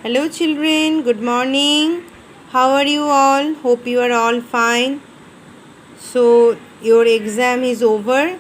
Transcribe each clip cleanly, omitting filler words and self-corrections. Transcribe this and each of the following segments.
Hello children, good morning. How are you all? Hope you are all fine. So your exam is over.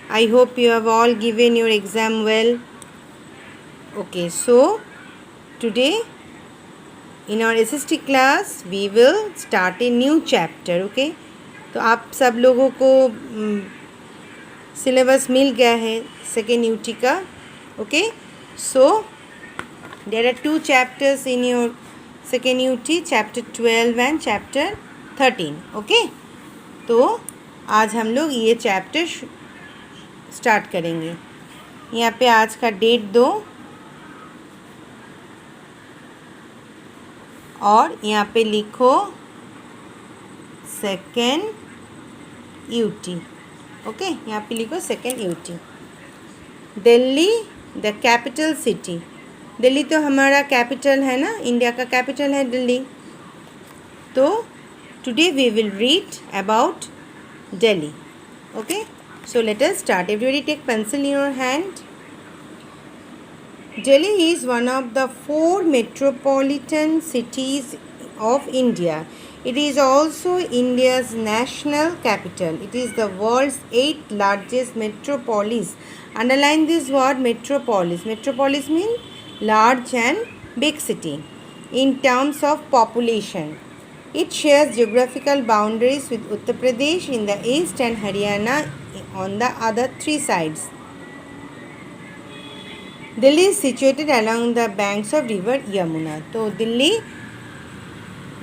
I hope you have all given your exam well. Okay, so today in our SST class we will start a new chapter. Okay, तो आप सब लोगों को syllabus मिल गया है second UT का. Okay, so there are two chapters in your second UT, chapter 12 and chapter 13. Okay, तो आज हम लोग ये चैप्टर स्टार्ट करेंगे. यहाँ पे आज का डेट दो और यहाँ पे लिखो सेकेंड यूटी. ओके, यहाँ पे लिखो second UT. Delhi the capital city. Delhi तो हमारा कैपिटल है ना, इंडिया का कैपिटल है दिल्ली. तो today we will read about Delhi. Okay, so let us start. Everybody take pencil in your hand. Delhi is one of the 4 metropolitan cities of India. It is also India's national capital. It is the world's 8th largest metropolis. Underline this word, metropolis. Metropolis means large and big city in terms of population. It shares geographical boundaries with Uttar Pradesh in the east and Haryana on the other 3 sides. Delhi is situated along the banks of river Yamuna. तो दिल्ली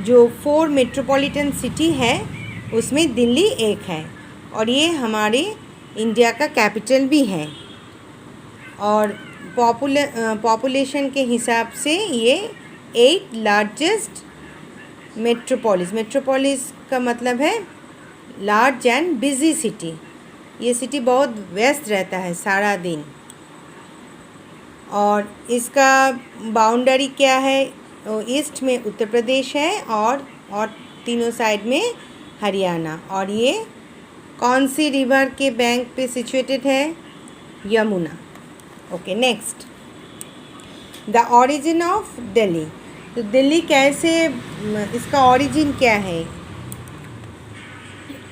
जो 4 metropolitan city है उसमें दिल्ली एक है और ये हमारे India का कैपिटल भी है. और पॉपुलेशन के हिसाब से ये 8 लार्जेस्ट मेट्रोपोलिस. मेट्रोपोलिस का मतलब है लार्ज एंड बिजी सिटी. ये सिटी बहुत व्यस्त रहता है सारा दिन. और इसका बाउंड्री क्या है? तो ईस्ट में उत्तर प्रदेश है और तीनों साइड में हरियाणा. और ये कौन सी रिवर के बैंक पे सिचुएटेड है? Yamuna. Okay, next the origin of Delhi. तो दिल्ली कैसे, इसका ओरिजिन क्या है?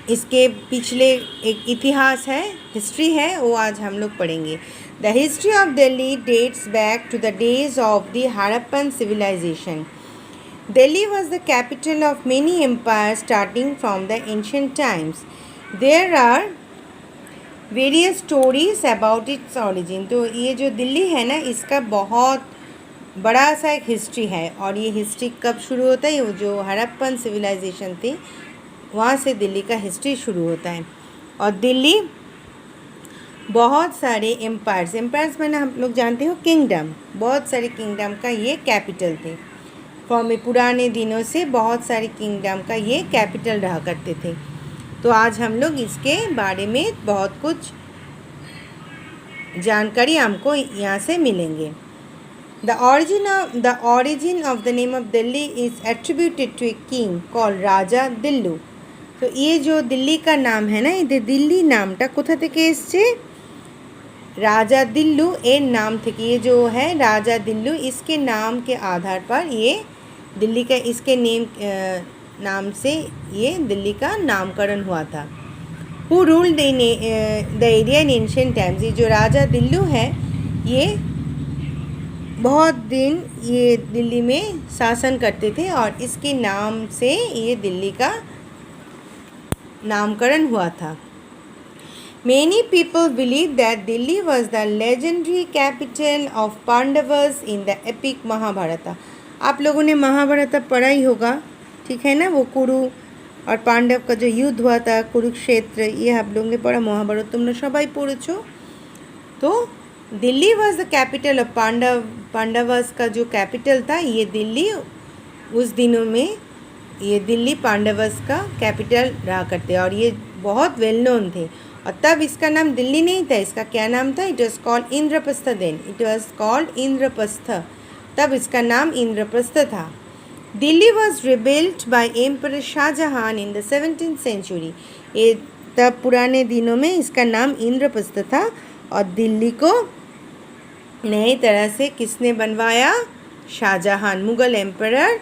इसके पिछले एक इतिहास है, हिस्ट्री है, वो आज हम लोग पढ़ेंगे. The history of Delhi dates back to the days of the Harappan civilization. Delhi was the capital of many empires starting from the ancient times. There are various stories about its origin. तो ये जो दिल्ली है ना, इसका बहुत बड़ा सा एक हिस्ट्री है. और ये हिस्ट्री कब शुरू होता है? वो जो हड़प्पन सिविलाइजेशन थी वहाँ से दिल्ली का हिस्ट्री शुरू होता है. और दिल्ली बहुत सारे एम्पायर्स मैंने हम लोग जानते हो किंगडम, बहुत सारे किंगडम का ये कैपिटल थे. फ्रॉम पुराने दिनों से बहुत सारे किंगडम का ये कैपिटल रहा करते थे. तो आज हम लोग इसके बारे में बहुत कुछ जानकारी हमको यहाँ से मिलेंगे. The origin of the name of Delhi is attributed to a king called Raja Dillu. तो ये जो दिल्ली का नाम है ना, ये दिल्ली नामटा कोथा থেকে এসছে? राजा दिल्लू ए नाम थे कि ये जो है राजा दिल्लू, इसके नाम के आधार पर ये दिल्ली का, इसके नाम से ये दिल्ली का नामकरण हुआ था. Who ruled the area in ancient times. ये जो राजा दिल्लू है ये बहुत दिन ये दिल्ली में शासन करते थे और इसके नाम से ये दिल्ली का नामकरण हुआ था. Many people believe that Delhi was the legendary capital of Pandavas in the epic Mahabharata. आप लोगों ने महाभारत पढ़ा ही होगा, ठीक है ना? वो कुरु और पांडव का जो युद्ध हुआ था, कुरुक्षेत्र, ये आप लोगों ने पढ़ा. महाभारत तुम लोग सबाई पढ़ो. तो Delhi was the capital of Pandavas का जो कैपिटल था, ये दिल्ली उस दिनों में ये दिल्ली पांडवस का कैपिटल रहा करते और ये बहुत वेल नोन थे. और तब इसका नाम दिल्ली नहीं था, इसका क्या नाम था? It was called Indraprastha. Then it was called Indraprastha. तब इसका नाम इंद्रप्रस्थ था. Delhi was rebuilt by emperor Shahjahan in the 17th century. ये तब पुराने दिनों में इसका नाम इंद्रप्रस्थ था. और दिल्ली को नई तरह से किसने बनवाया? शाहजहान, मुगल एम्परर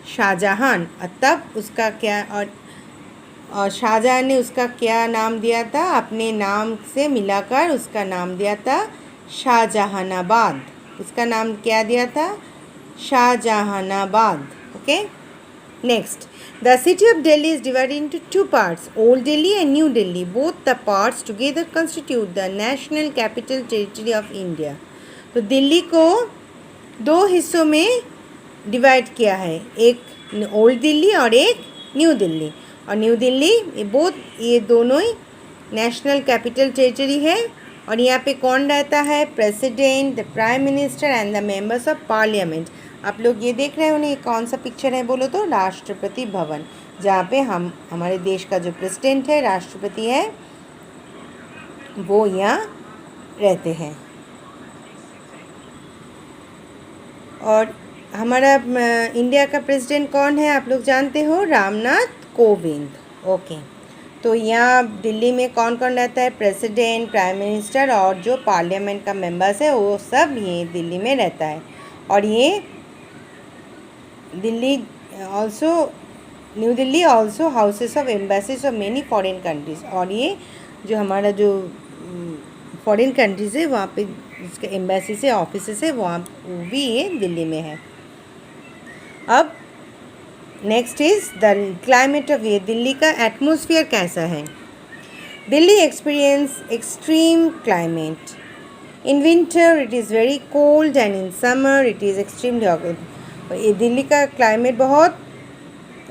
शाहजहान। तब उसका क्या, और शाहजहां ने उसका क्या नाम दिया था, अपने नाम से मिलाकर उसका नाम दिया था शाहजहानाबाद। उसका नाम क्या दिया था, Shahjahanabad. Okay, next, the city of Delhi is divided into two parts, old Delhi and new Delhi. Both the parts together constitute the national capital territory of India. तो दिल्ली को दो हिस्सों में डिवाइड किया है, एक ओल्ड दिल्ली और एक न्यू दिल्ली। और न्यू दिल्ली ये दोनों ही नेशनल कैपिटल टेरिटरी है। और यहाँ पे कौन रहता है, president, the prime minister and the members of parliament. आप लोग ये देख रहे हो ना, ये कौन सा पिक्चर है बोलो तो, राष्ट्रपति भवन, जहाँ पे हमारे देश का जो प्रेसिडेंट है, राष्ट्रपति है, वो यहाँ रहते हैं। और हमारा इंडिया का प्रेसिडेंट कौन है, आप लोग जानते हो, रामनाथ कोविंद। ओके, तो यहाँ दिल्ली में कौन कौन रहता है, प्रेसिडेंट, प्राइम मिनिस्टर और जो पार्लियामेंट का मेंबर्स है वो सब ये दिल्ली में रहता है। और ये Delhi also, new Delhi also houses of embassies of many foreign countries. और ये जो हमारा जो फॉरेन कंट्रीज़ है वहाँ पे इसके एम्बेसी से ऑफिस है, वहाँ भी ये दिल्ली में है। अब next is the climate of ये, दिल्ली का एटमॉस्फेयर कैसा है। Delhi experience extreme climate. In winter it is very cold and in summer it is extremely hot. ये दिल्ली का क्लाइमेट बहुत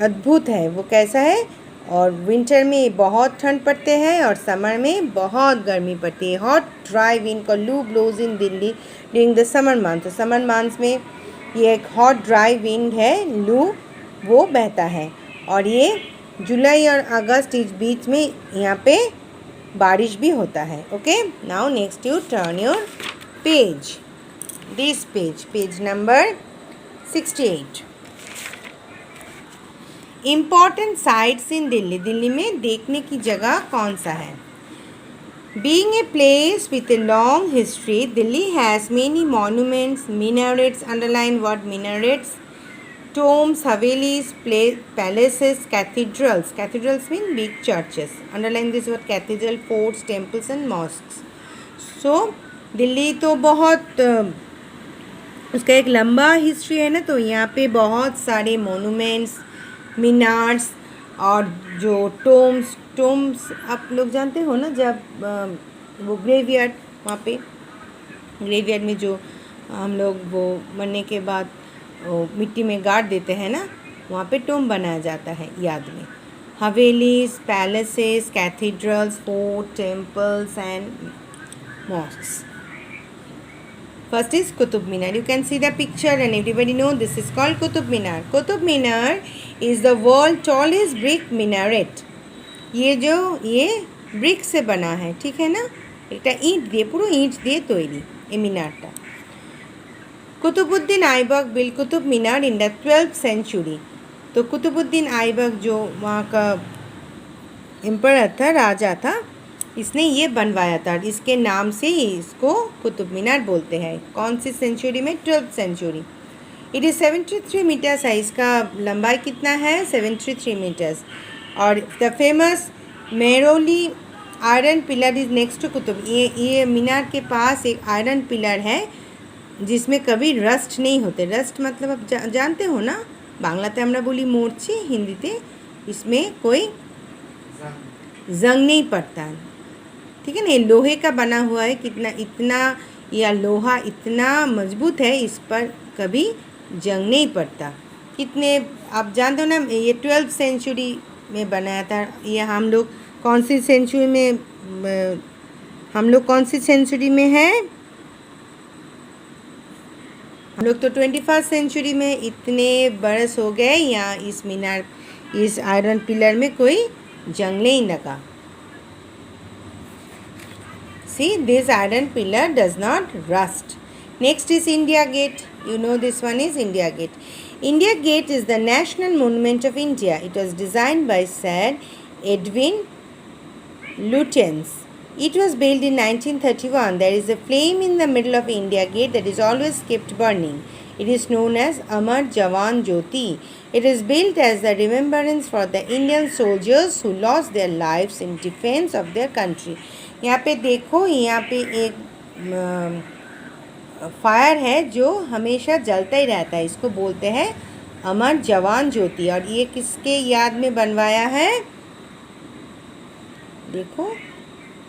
अद्भुत है, वो कैसा है, और विंटर में बहुत ठंड पड़ते हैं और समर में बहुत गर्मी पड़ती है। हॉट ड्राई विंड का loo blows in Delhi during the summer month. तो समर मंथ्स में ये एक हॉट ड्राई विंड है, लू, वो बहता है। और ये जुलाई और अगस्त इस बीच में यहाँ पे बारिश भी होता है। Okay, now next U turn your page, this page number 68। Important sites in Delhi, Delhi में देखने की जगह कौन सा है। Being a place with a long history, Delhi has many monuments, minarets, underline word minarets, tombs, havelis, palaces, cathedrals. Cathedrals mean big churches. Underline this word cathedral, forts, temples and mosques. So Delhi तो बहुत उसका एक लंबा history है ना, तो यहाँ पे बहुत सारे मोनूमेंट्स, मीनार्स और जो टोम्स आप लोग जानते हो ना, जब वो ग्रेवयार्ड, वहाँ पे ग्रेवयार्ड में जो हम लोग वो मरने के बाद वो मिट्टी में गाड़ देते हैं ना, वहाँ पे टोम बनाया जाता है याद में। Havelis, palaces, cathedrals, fort, temples and mosques. First is Qutub Minar. You can see the picture and everybody know this is called Qutub Minar. Qutub Minar is the world tallest brick minaret. ये brick से बना है, ठीक है ना, एक ईंट दिए, पूरा ईंट दिए तैरी ये मीनारटा। Qutbuddin Aibak build Qutub Minar in the 12th century। तो कुतुबुद्दीन आइबक जो वहाँ का एम्परर था, राजा था, इसने ये बनवाया था, इसके नाम से ही इसको कुतुब मीनार बोलते हैं। कौन सी सेंचुरी में, 12th century। It is 73 metres है, इसका लंबाई कितना है, 73 मीटर्स। और the famous Mehrauli iron pillar is next to Qutub. ये मीनार के पास एक आयरन पिलर है जिसमें कभी रस्ट नहीं होते। रस्ट मतलब आप जानते हो ना, बांग्लाते আমরা बोली मोर्ची, हिंदीते इसमें कोई जंग नहीं पड़ता, ठीक है ना। ये लोहे का बना हुआ है, इतना या लोहा इतना मजबूत है, इस पर कभी जंग नहीं पड़ता। कितने आप जानते हो ना, ये 12th century में बनाया था। ये हम लोग कौन सी सेंचुरी में हैं, हम लोग तो 21st century में। इतने बरस हो गए यहाँ इस मीनार, इस आयरन पिलर में कोई जंग नहीं लगा। See, this iron pillar does not rust. Next is India Gate. You know this one is India Gate. India Gate is the national monument of India. It was designed by Sir Edwin Lutyens. It was built in 1931. There is a flame in the middle of India Gate that is always kept burning. It is known as Amar Jawan Jyoti. It is built as the remembrance for the Indian soldiers who lost their lives in defense of their country. यहाँ पे देखो, यहाँ पे एक fire है जो हमेशा जलता ही रहता है, इसको बोलते हैं अमर जवान ज्योति। और ये किसके याद में बनवाया है? देखो,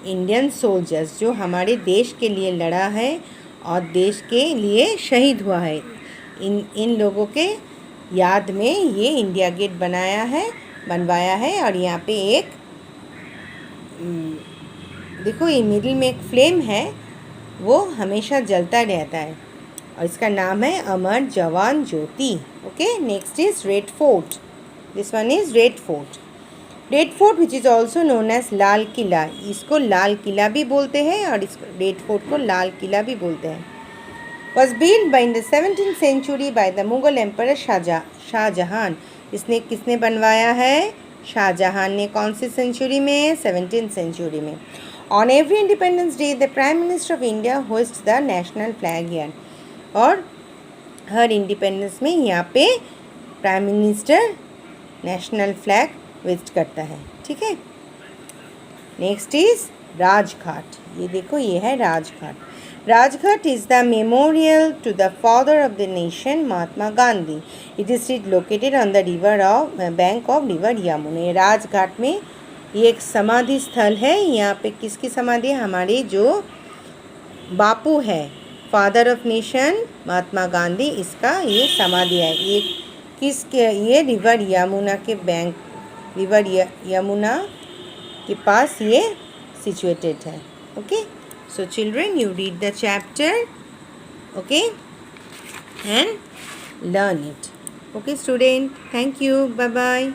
इंडियन सोल्जर्स जो हमारे देश के लिए लड़ा है और देश के लिए शहीद हुआ है, इन लोगों के याद में ये इंडिया गेट बनवाया है। और यहाँ पे एक देखो, ये मिडिल में एक फ्लेम है, वो हमेशा जलता रहता है और इसका नाम है Amar Jawan Jyoti. Okay, next is Red Fort. This one is Red Fort. Red Fort which is also known as Lal Qila, इसको लाल किला भी बोलते हैं और इस रेड फोर्ट को लाल किला भी बोलते हैं। Was build by in the 17th century by the Mughal emperor Shahjahan. इसने किसने बनवाया है? शाहजहान ने। कौन सी सेंचुरी में? 17th सेंचुरी में। On every independence day the prime minister of India host the national flag here. और हर इंडिपेंडेंस में यहाँ पे prime minister national flag visit करता है। ठीक है, नेक्स्ट इज राजघाट। ये देखो, ये है Rajghat. Rajghat is the memorial to the father of the nation Mahatma Gandhi. It is located on the bank of river Yamuna. Rajghat में ये एक समाधि स्थल है। यहाँ पे किसकी समाधि है? हमारे जो बापू है, father of nation Mahatma Gandhi, इसका ये समाधि है। ये किसके? ये रिवर यमुना के बैंक, रिवर यमुना के पास ये सिचुएटेड है। Okay, so children, you read the chapter, okay, and learn it. Okay student, thank you, bye bye.